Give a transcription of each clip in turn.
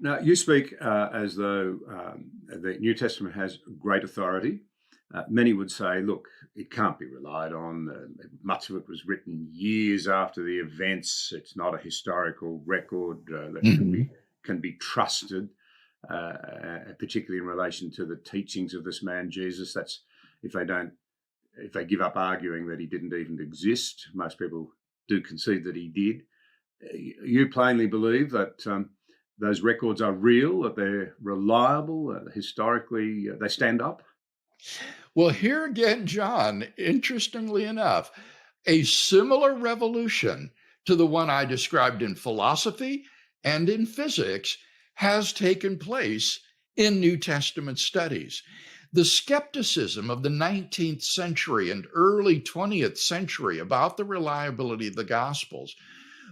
Now, you speak as though the New Testament has great authority. Many would say, look, it can't be relied on. Much of it was written years after the events. It's not a historical record that Mhm. can be trusted, particularly in relation to the teachings of this man Jesus. That's if they don't if they give up arguing that he didn't even exist. Most people do concede that he did. You plainly believe that those records are real, that they're reliable, historically they stand up. Well, here again, John, interestingly enough, a similar revolution to the one I described in philosophy and in physics has taken place in New Testament studies. The skepticism of the 19th century and early 20th century about the reliability of the Gospels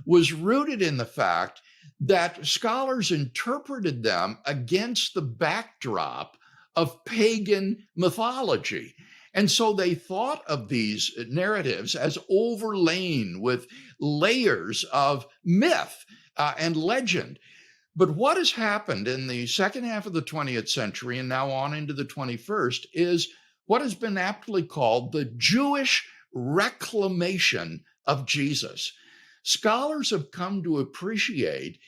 was rooted in the fact that scholars interpreted them against the backdrop of pagan mythology. And so they thought of these narratives as overlain with layers of myth and legend. But what has happened in the second half of the 20th century and now on into the 21st is what has been aptly called the Jewish reclamation of Jesus. Scholars have come to appreciate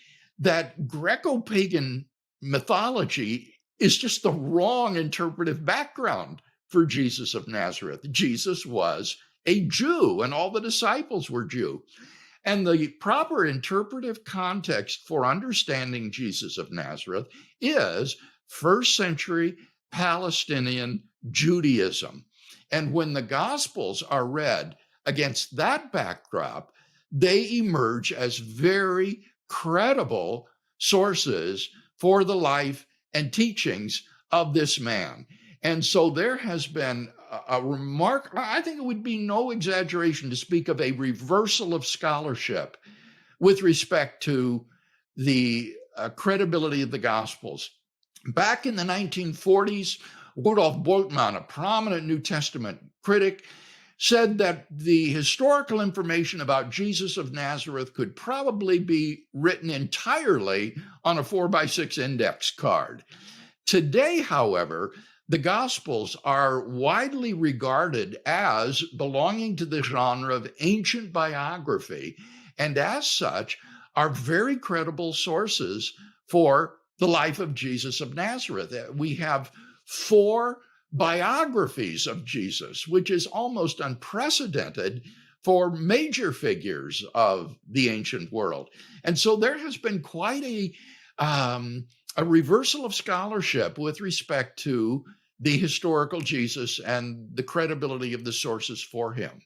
that Greco pagan mythology is just the wrong interpretive background for Jesus of Nazareth. Jesus was a Jew, and all the disciples were Jew. And the proper interpretive context for understanding Jesus of Nazareth is first century Palestinian Judaism. And when the Gospels are read against that backdrop, they emerge as very credible sources for the life and teachings of this man. And so there has been a remark, I think it would be no exaggeration to speak of a reversal of scholarship with respect to the credibility of the Gospels. Back in the 1940s, Rudolf Bultmann, a prominent New Testament critic, said that the historical information about Jesus of Nazareth could probably be written entirely on a 4x6 index card. Today, however, the Gospels are widely regarded as belonging to the genre of ancient biography, and as such, are very credible sources for the life of Jesus of Nazareth. We have 4 biographies of Jesus, which is almost unprecedented for major figures of the ancient world. And so there has been quite a reversal of scholarship with respect to the historical Jesus and the credibility of the sources for him.